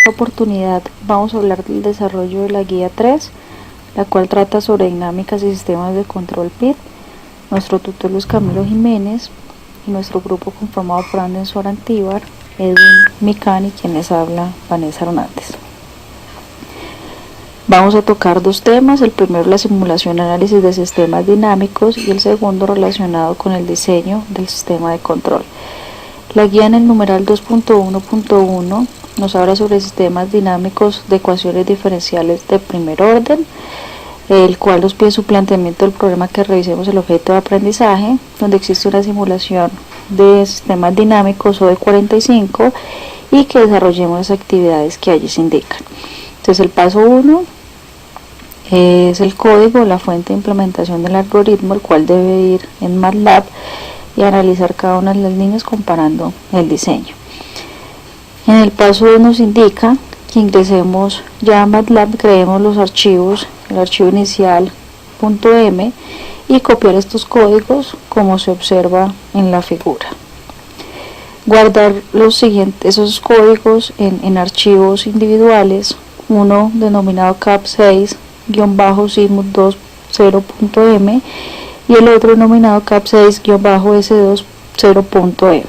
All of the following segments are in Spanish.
esta oportunidad vamos a hablar del desarrollo de la guía 3, la cual trata sobre dinámicas y sistemas de control PID. Nuestro tutor es Camilo Jiménez y nuestro grupo conformado por Anden Sorantíbar, Edwin Micán y quien les habla, Vanessa Hernández. Vamos a tocar dos temas, el primero la simulación y análisis de sistemas dinámicos y el segundo relacionado con el diseño del sistema de control. La guía en el numeral 2.1.1 nos habla sobre sistemas dinámicos de ecuaciones diferenciales de primer orden, el cual nos pide su planteamiento del problema que revisemos el objeto de aprendizaje, donde existe una simulación de sistemas dinámicos o de 45 y que desarrollemos las actividades que allí se indican. Entonces el paso 1 es el código, la fuente de implementación del algoritmo, el cual debe ir en MATLAB y analizar cada una de las líneas comparando el diseño. En el paso 2 nos indica que ingresemos ya a MATLAB, creemos los archivos, el archivo inicial .m y copiar estos códigos como se observa en la figura. Guardar esos códigos en archivos individuales, uno denominado cap6-simul20.m y el otro denominado cap6-s20.m.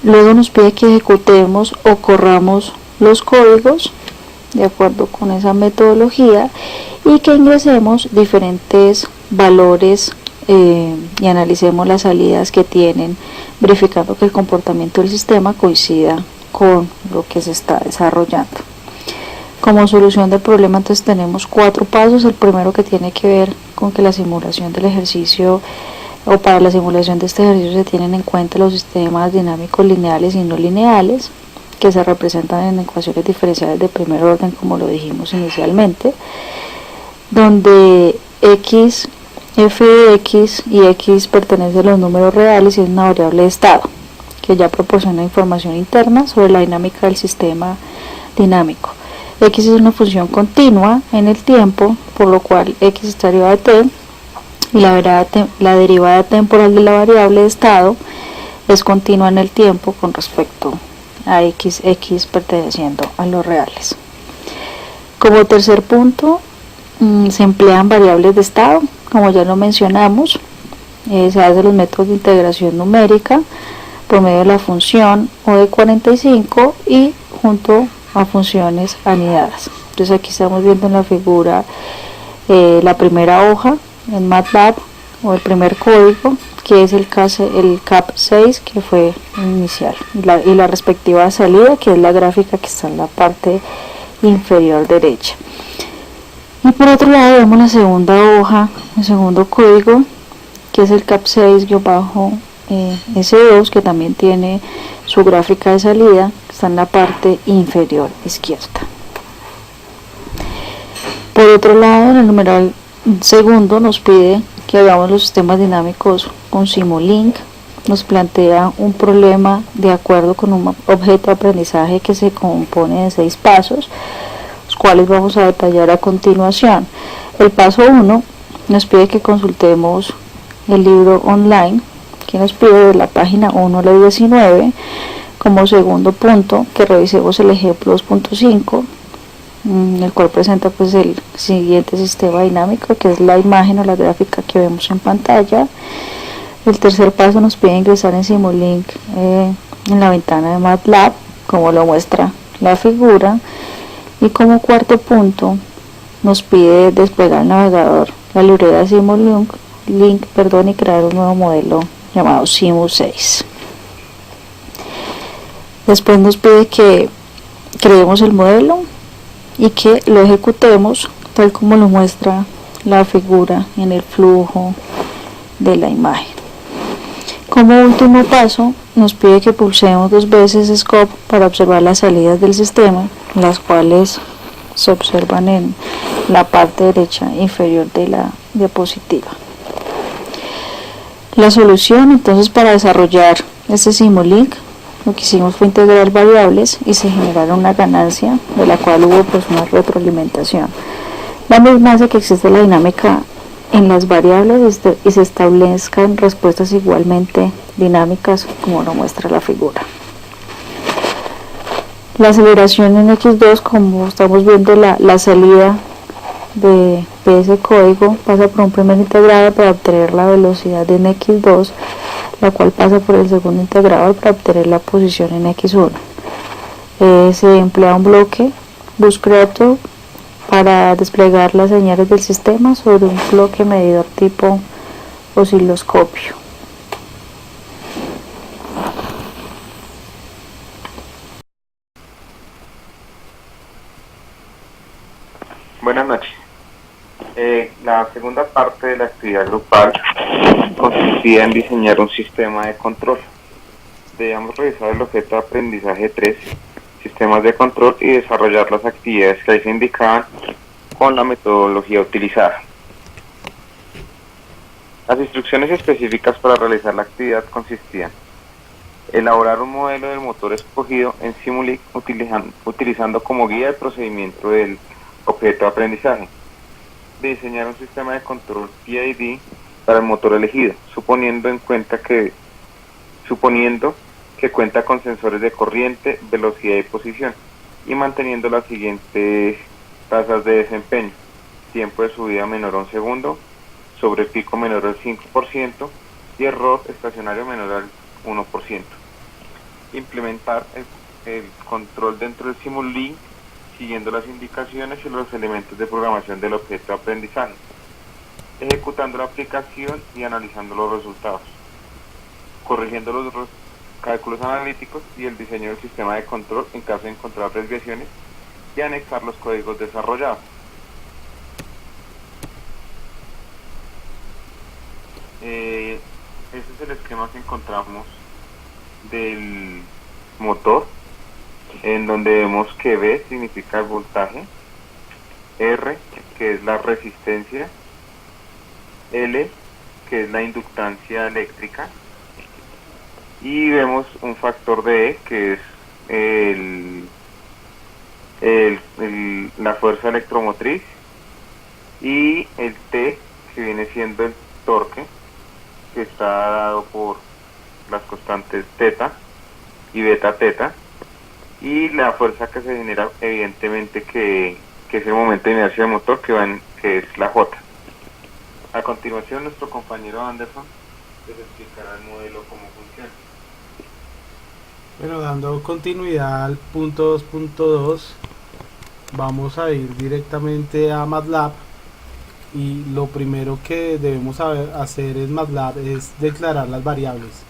Luego nos pide que ejecutemos o corramos los códigos de acuerdo con esa metodología y que ingresemos diferentes valores y analicemos las salidas que tienen, verificando que el comportamiento del sistema coincida con lo que se está desarrollando. Como solución del problema entonces tenemos 4 pasos. El primero, que tiene que ver con que la simulación del ejercicio o para la simulación de este ejercicio se tienen en cuenta los sistemas dinámicos lineales y no lineales que se representan en ecuaciones diferenciales de primer orden, como lo dijimos inicialmente, donde f de x y x pertenecen a los números reales y es una variable de estado que ya proporciona información interna sobre la dinámica del sistema dinámico. X es una función continua en el tiempo, por lo cual x está derivada de t, y la derivada temporal de la variable de estado es continua en el tiempo con respecto a x perteneciendo a los reales. Como tercer punto, se emplean variables de estado, como ya lo mencionamos, se hacen los métodos de integración numérica por medio de la función o de 45 y junto a funciones anidadas. Entonces aquí estamos viendo en la figura la primera hoja en MATLAB o el primer código, que es el cap6 que fue inicial, y la respectiva salida, que es la gráfica que está en la parte inferior derecha. Y por otro lado vemos la segunda hoja, el segundo código, que es el cap6-S2, que también tiene su gráfica de salida, que está en la parte inferior izquierda. Por otro lado, en el numeral segundo nos pide que hagamos los sistemas dinámicos con Simulink. Nos plantea un problema de acuerdo con un objeto de aprendizaje que se compone de 6 pasos, los cuales vamos a detallar a continuación. El paso 1 nos pide que consultemos el libro online, que nos pide de la página 1 a la 19. Como segundo punto, que revisemos el ejemplo 2.5, el cual presenta pues el siguiente sistema dinámico, que es la imagen o la gráfica que vemos en pantalla. El tercer paso nos pide ingresar en Simulink en la ventana de MATLAB, como lo muestra la figura. Y como cuarto punto nos pide desplegar el navegador, la librería de Simulink, y crear un nuevo modelo llamado Simu6. Después nos pide que creemos el modelo y que lo ejecutemos tal como lo muestra la figura en el flujo de la imagen. Como último paso nos pide que pulsemos 2 veces Scope para observar las salidas del sistema, las cuales se observan en la parte derecha inferior de la diapositiva. La solución entonces para desarrollar este Simulink, lo que hicimos fue integrar variables y se generaron una ganancia de la cual hubo pues una retroalimentación. La misma hace que existe la dinámica en las variables y se establezcan respuestas igualmente dinámicas como lo muestra la figura. La aceleración en X2, como estamos viendo, la salida de ese código pasa por un primer integrado para obtener la velocidad en X2, la cual pasa por el segundo integrador para obtener la posición en X1. Se emplea un bloque buscreator para desplegar las señales del sistema sobre un bloque medidor tipo osciloscopio. Buenas noches. La segunda parte de la actividad grupal consistía en diseñar un sistema de control. Debíamos revisar el objeto de aprendizaje 3, sistemas de control, y desarrollar las actividades que ahí se indicaban con la metodología utilizada. Las instrucciones específicas para realizar la actividad consistían: elaborar un modelo del motor escogido en Simulink utilizando como guía el procedimiento del objeto de aprendizaje, diseñar un sistema de control PID para el motor elegido, suponiendo que cuenta con sensores de corriente, velocidad y posición, y manteniendo las siguientes tasas de desempeño: tiempo de subida menor a 1 segundo, sobrepico menor al 5% y error estacionario menor al 1%. Implementar el control dentro del Simulink siguiendo las indicaciones y los elementos de programación del objeto de aprendizaje, ejecutando la aplicación y analizando los resultados, corrigiendo los cálculos analíticos y el diseño del sistema de control en caso de encontrar regresiones, y anexar los códigos desarrollados. Este es el esquema que encontramos del motor, en donde vemos que V significa el voltaje, R, que es la resistencia, L, que es la inductancia eléctrica, y vemos un factor de E, que es la fuerza electromotriz, y el T, que viene siendo el torque, que está dado por las constantes teta y beta teta, y la fuerza que se genera, evidentemente, que es el momento de inercia del motor, que es la J. A continuación, nuestro compañero Anderson les explicará el modelo cómo funciona. Bueno, dando continuidad al punto 2.2, vamos a ir directamente a MATLAB, y lo primero que debemos hacer en MATLAB es declarar las variables.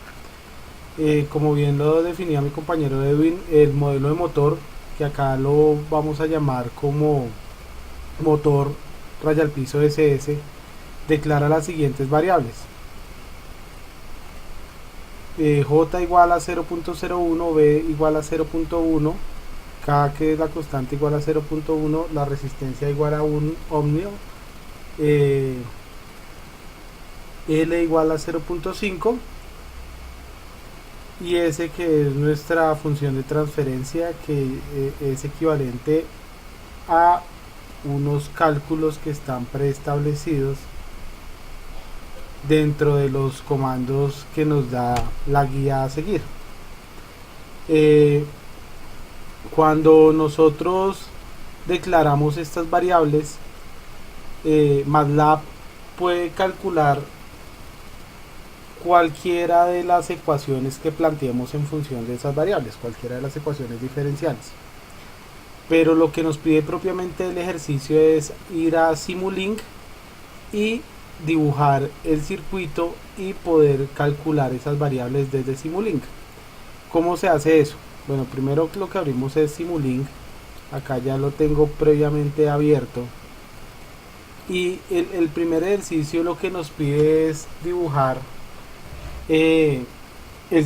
Como bien lo definía mi compañero Edwin, el modelo de motor, que acá lo vamos a llamar como motor raya al piso SS, declara las siguientes variables: J igual a 0.01, B igual a 0.1, K, que es la constante, igual a 0.1, la resistencia igual a 1 ohmio, L igual a 0.5, y S, que es nuestra función de transferencia, que es equivalente a unos cálculos que están preestablecidos dentro de los comandos que nos da la guía a seguir. Cuando nosotros declaramos estas variables, MATLAB puede calcular cualquiera de las ecuaciones que planteemos en función de esas variables, cualquiera de las ecuaciones diferenciales. Pero lo que nos pide propiamente el ejercicio es ir a Simulink y dibujar el circuito y poder calcular esas variables desde Simulink. ¿Cómo se hace eso? Bueno, primero lo que abrimos es Simulink. Acá ya lo tengo previamente abierto. Y el primer ejercicio lo que nos pide es dibujar el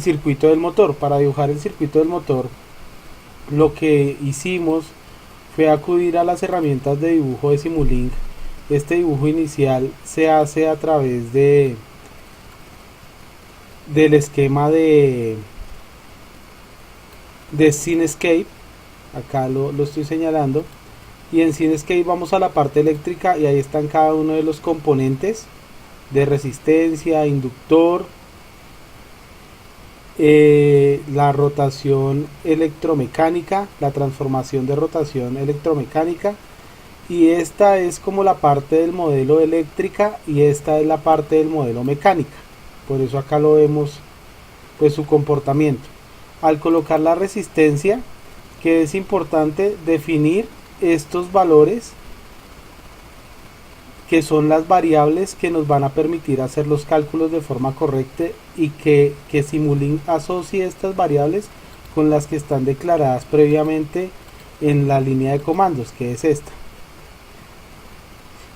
circuito del motor. Para dibujar el circuito del motor, lo que hicimos fue acudir a las herramientas de dibujo de Simulink. Este dibujo inicial se hace a través del esquema de CineScape. Acá lo estoy señalando, y en CineScape vamos a la parte eléctrica, y ahí están cada uno de los componentes de resistencia, inductor, la rotación electromecánica, la transformación de rotación electromecánica, y esta es como la parte del modelo eléctrica y esta es la parte del modelo mecánica. Por eso acá lo vemos, pues, su comportamiento. Al colocar la resistencia, que es importante definir estos valores, que son las variables que nos van a permitir hacer los cálculos de forma correcta, y que Simulink asocie estas variables con las que están declaradas previamente en la línea de comandos, que es esta,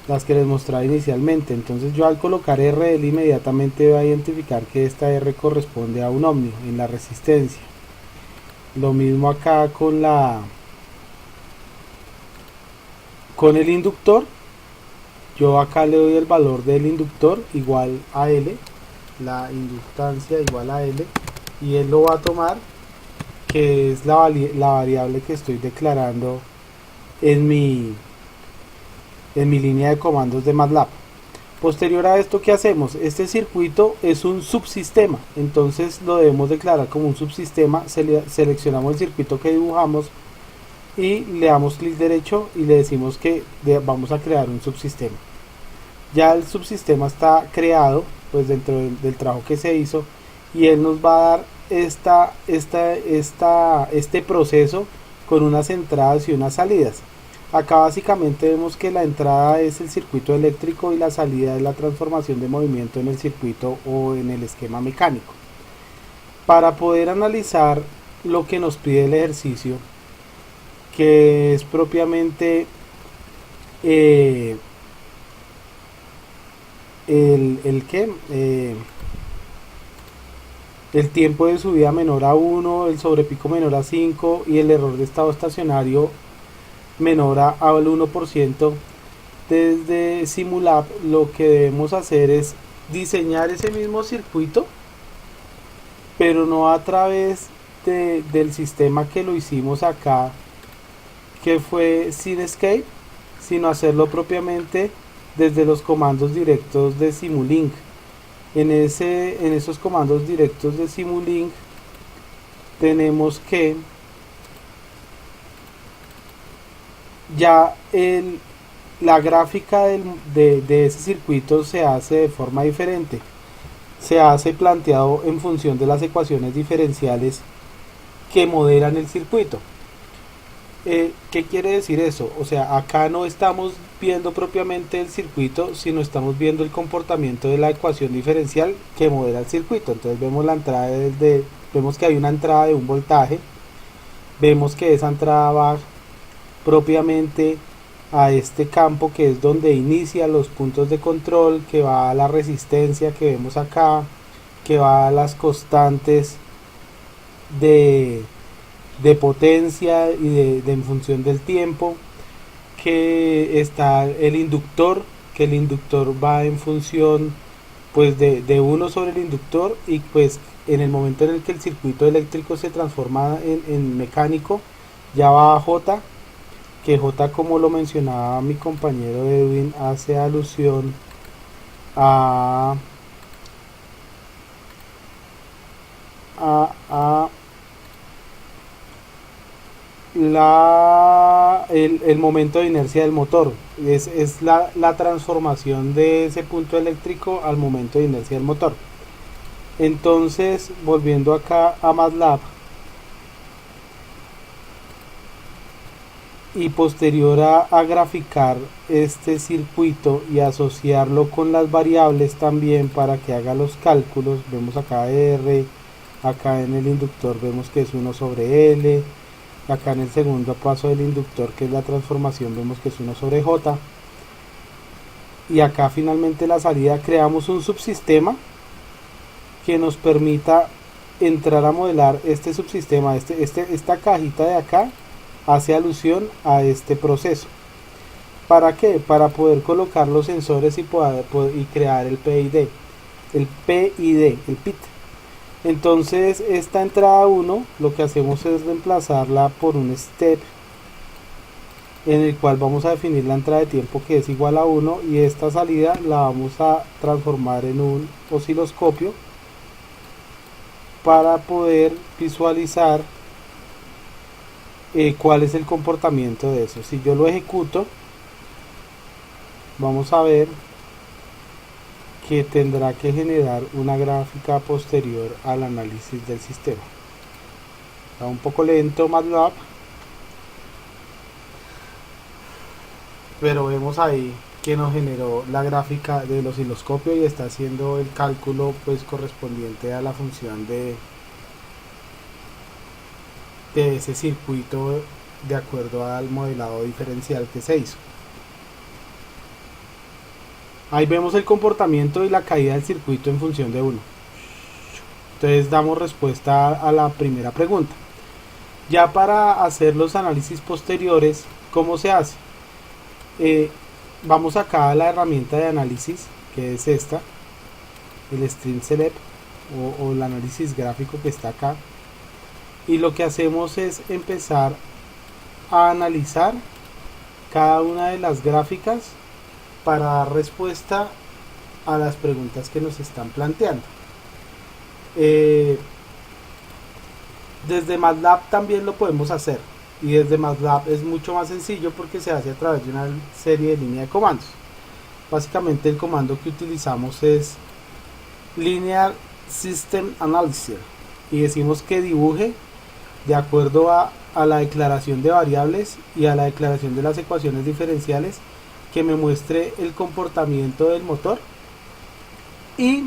las que les mostraba inicialmente. Entonces yo al colocar RL inmediatamente voy a identificar que esta R corresponde a un ohmio en la resistencia. Lo mismo acá con el inductor. Yo acá le doy el valor del inductor igual a L, la inductancia igual a L, y él lo va a tomar, que es la variable que estoy declarando en mi línea de comandos de MATLAB. Posterior a esto, ¿qué hacemos? Este circuito es un subsistema, entonces lo debemos declarar como un subsistema. Seleccionamos el circuito que dibujamos y le damos clic derecho y le decimos que vamos a crear un subsistema. Ya el subsistema está creado, pues, dentro del trabajo que se hizo, y él nos va a dar este proceso con unas entradas y unas salidas. Acá básicamente vemos que la entrada es el circuito eléctrico y la salida es la transformación de movimiento en el circuito o en el esquema mecánico. Para poder analizar lo que nos pide el ejercicio, que es propiamente el tiempo de subida menor a 1, el sobrepico menor a 5 y el error de estado estacionario menor al 1%, desde Simulab lo que debemos hacer es diseñar ese mismo circuito, pero no a través del sistema que lo hicimos acá, que fue Sinescape, sino hacerlo propiamente desde los comandos directos de Simulink. En esos comandos directos de Simulink tenemos que ya la gráfica de ese circuito se hace de forma diferente, se hace planteado en función de las ecuaciones diferenciales que modelan el circuito. ¿Qué quiere decir eso? O sea, acá no estamos viendo propiamente el circuito, sino estamos viendo el comportamiento de la ecuación diferencial que modela el circuito. Entonces vemos la entrada vemos que hay una entrada de un voltaje, vemos que esa entrada va propiamente a este campo que es donde inicia los puntos de control, que va a la resistencia que vemos acá, que va a las constantes de potencia y de en función del tiempo, que está el inductor, que el inductor va en función, pues, de 1 sobre el inductor, y pues en el momento en el que el circuito eléctrico se transforma en mecánico ya va a J, que J, como lo mencionaba mi compañero Edwin, hace alusión a el momento de inercia del motor. Es la transformación de ese punto eléctrico al momento de inercia del motor. Entonces, volviendo acá a MATLAB, y posterior a graficar este circuito y asociarlo con las variables también para que haga los cálculos, vemos acá R, acá en el inductor vemos que es 1 sobre L, acá en el segundo paso del inductor, que es la transformación, vemos que es 1 sobre J, y acá finalmente la salida. Creamos un subsistema que nos permita entrar a modelar este subsistema. Esta cajita de acá hace alusión a este proceso. ¿Para qué? Para poder colocar los sensores y crear el PID, el PIT. Entonces esta entrada 1 lo que hacemos es reemplazarla por un step en el cual vamos a definir la entrada de tiempo, que es igual a 1, y esta salida la vamos a transformar en un osciloscopio para poder visualizar cuál es el comportamiento de eso. Si yo lo ejecuto, vamos a ver que tendrá que generar una gráfica posterior al análisis del sistema. Está un poco lento MATLAB, pero vemos ahí que nos generó la gráfica del osciloscopio y está haciendo el cálculo pues correspondiente a la función de ese circuito de acuerdo al modelado diferencial que se hizo. Ahí vemos el comportamiento y la caída del circuito en función de 1. Entonces damos respuesta a la primera pregunta. Ya para hacer los análisis posteriores, ¿cómo se hace? Vamos acá a la herramienta de análisis, que es esta, el Stream Select o el análisis gráfico que está acá. Y lo que hacemos es empezar a analizar cada una de las gráficas para dar respuesta a las preguntas que nos están planteando. Desde MATLAB también lo podemos hacer, y desde MATLAB es mucho más sencillo porque se hace a través de una serie de línea de comandos. Básicamente el comando que utilizamos es Linear System Analyzer y decimos que dibuje de acuerdo a la declaración de variables y a la declaración de las ecuaciones diferenciales, que me muestre el comportamiento del motor, y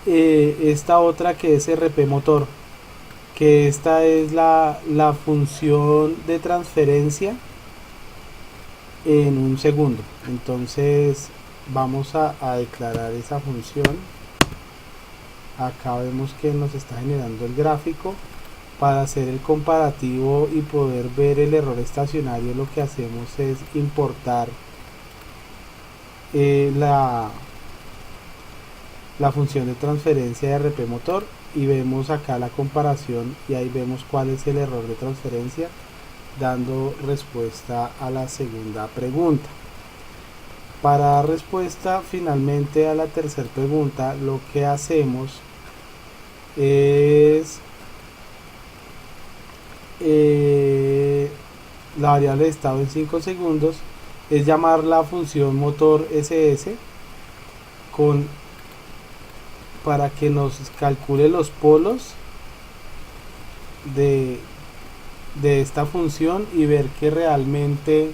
esta otra que es RP motor, que esta es la función de transferencia en un segundo. Entonces vamos a declarar esa función. Acá vemos que nos está generando el gráfico. Para hacer el comparativo y poder ver el error estacionario, lo que hacemos es importar la función de transferencia de RP motor y vemos acá la comparación y ahí vemos cuál es el error de transferencia, dando respuesta a la segunda pregunta. Para dar respuesta finalmente a la tercera pregunta, lo que hacemos es la variable de estado en 5 segundos es llamar la función motor SS para que nos calcule los polos de esta función y ver que realmente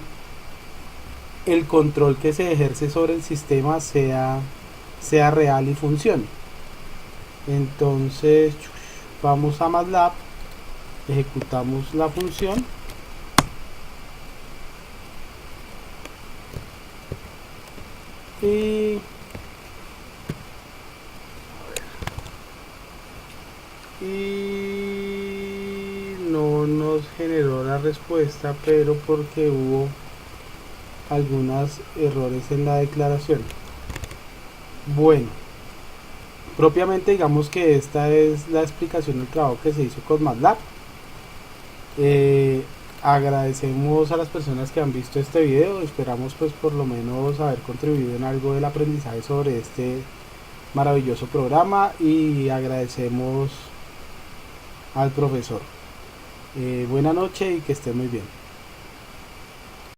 el control que se ejerce sobre el sistema sea real y funcione. Entonces vamos a MATLAB, ejecutamos la función y no nos generó la respuesta, pero porque hubo algunos errores en la declaración. Bueno, propiamente digamos que esta es la explicación del trabajo que se hizo con MATLAB. Agradecemos a las personas que han visto este video, esperamos pues por lo menos haber contribuido en algo del aprendizaje sobre este maravilloso programa, y agradecemos al profesor. Buena noche y que esté muy bien.